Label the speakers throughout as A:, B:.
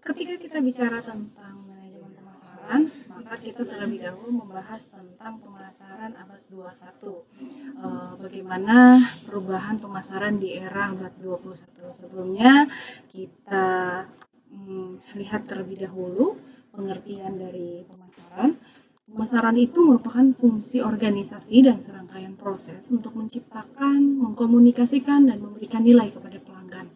A: Ketika kita bicara tentang manajemen pemasaran, maka kita terlebih dahulu membahas tentang pemasaran abad 21. Bagaimana perubahan pemasaran di era abad 21. Sebelumnya kita lihat terlebih dahulu pengertian dari pemasaran. Pemasaran itu merupakan fungsi organisasi dan serangkaian proses untuk menciptakan, mengkomunikasikan, dan memberikan nilai kepada pelanggan.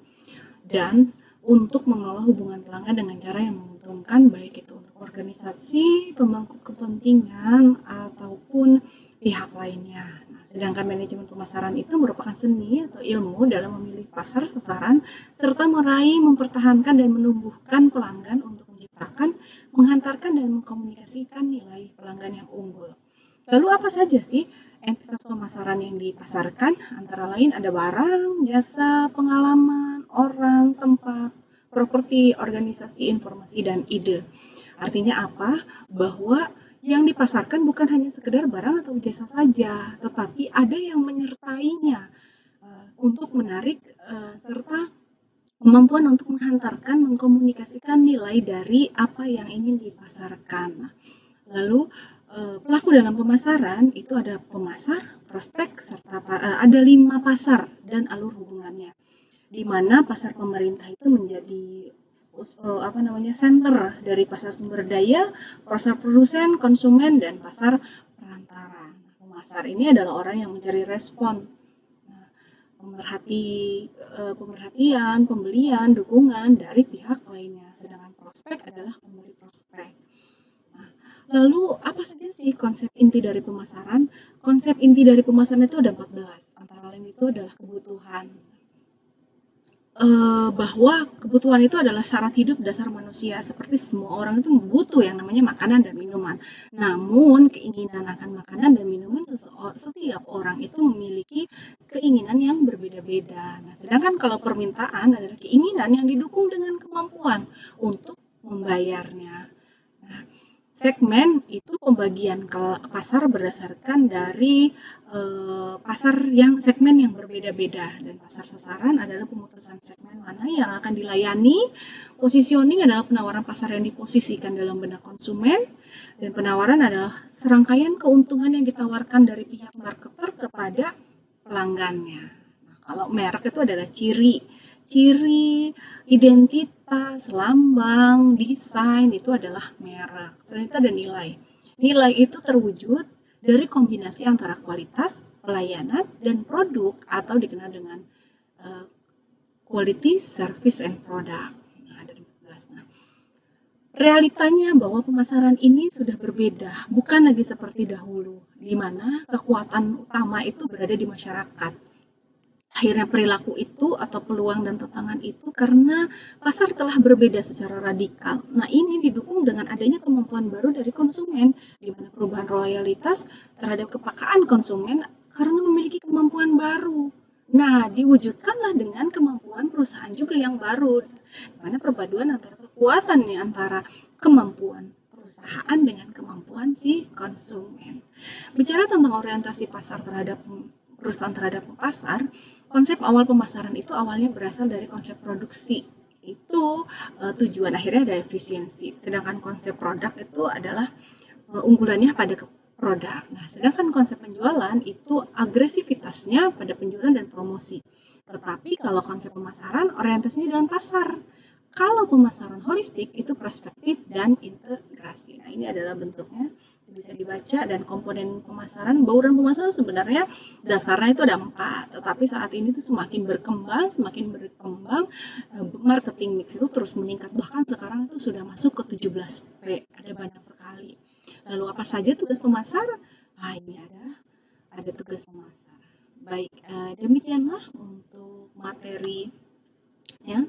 A: Dan untuk mengelola hubungan pelanggan dengan cara yang menguntungkan, baik itu untuk organisasi, pemangku kepentingan, ataupun pihak lainnya. Nah, sedangkan manajemen pemasaran itu merupakan seni atau ilmu dalam memilih pasar sasaran, serta meraih, mempertahankan, dan menumbuhkan pelanggan untuk menciptakan, menghantarkan, dan mengkomunikasikan nilai pelanggan yang unggul. Lalu apa saja sih entitas pemasaran yang dipasarkan? Antara lain ada barang, jasa, pengalaman, orang, tempat, properti, organisasi, informasi, dan ide. Artinya apa? Bahwa yang dipasarkan bukan hanya sekedar barang atau jasa saja, tetapi ada yang menyertainya untuk menarik serta kemampuan untuk menghantarkan, mengkomunikasikan nilai dari apa yang ingin dipasarkan. Lalu pelaku dalam pemasaran itu ada pemasar, prospek, serta ada 5 pasar dan alur hubungannya. Di mana pasar pemerintah itu menjadi center dari pasar sumber daya, pasar produsen, konsumen, dan pasar perantara. Pemasar ini adalah orang yang mencari respon, pemerhatian, pembelian, dukungan dari pihak lainnya. Sedangkan prospek adalah pemberi prospek. Lalu apa saja sih konsep inti dari pemasaran? Konsep inti dari pemasaran itu ada 14. Antara lain itu adalah kebutuhan. Bahwa kebutuhan itu adalah syarat hidup dasar manusia. Seperti semua orang itu butuh yang namanya makanan dan minuman. Namun keinginan akan makanan dan minuman setiap orang itu memiliki keinginan yang berbeda-beda. Nah, sedangkan kalau permintaan adalah keinginan yang didukung dengan kemampuan untuk membayarnya. Nah, segmen itu pembagian ke pasar berdasarkan dari segmen yang berbeda-beda, dan pasar sasaran adalah pemutusan segmen mana yang akan dilayani. Positioning adalah penawaran pasar yang diposisikan dalam benak konsumen, dan penawaran adalah serangkaian keuntungan yang ditawarkan dari pihak marketer kepada pelanggannya. Nah, kalau merek itu adalah ciri, identitas, lambang, desain, itu adalah merek. Selain itu ada nilai. Nilai itu terwujud dari kombinasi antara kualitas, pelayanan, dan produk, atau dikenal dengan quality, service, and product. Nah, ada 15. Nah, realitanya bahwa pemasaran ini sudah berbeda, bukan lagi seperti dahulu, di mana kekuatan utama itu berada di masyarakat. Akhirnya perilaku itu atau peluang dan tantangan itu karena pasar telah berbeda secara radikal. Nah, ini didukung dengan adanya kemampuan baru dari konsumen, di mana perubahan loyalitas terhadap kepekaan konsumen karena memiliki kemampuan baru. Nah, diwujudkanlah dengan kemampuan perusahaan juga yang baru, di mana perpaduan antara kekuatan nih, antara kemampuan perusahaan dengan kemampuan si konsumen. Bicara tentang orientasi pasar terhadap perusahaan terhadap pasar, konsep awal pemasaran itu awalnya berasal dari konsep produksi. Itu tujuan akhirnya ada efisiensi. Sedangkan konsep produk itu adalah unggulannya pada produk. Nah, sedangkan konsep penjualan itu agresivitasnya pada penjualan dan promosi. Tetapi kalau konsep pemasaran orientasinya dengan pasar. Kalau pemasaran holistik itu perspektif dan integrasi. Nah, ini adalah bentuknya bisa dibaca, dan komponen pemasaran, bauran pemasaran sebenarnya dasarnya itu ada 4, tetapi saat ini tuh semakin berkembang, marketing mix itu terus meningkat, bahkan sekarang itu sudah masuk ke 17P, ada banyak sekali. Lalu apa saja tugas pemasar? Nah, ini ada tugas pemasar. Baik, demikianlah untuk materi ya.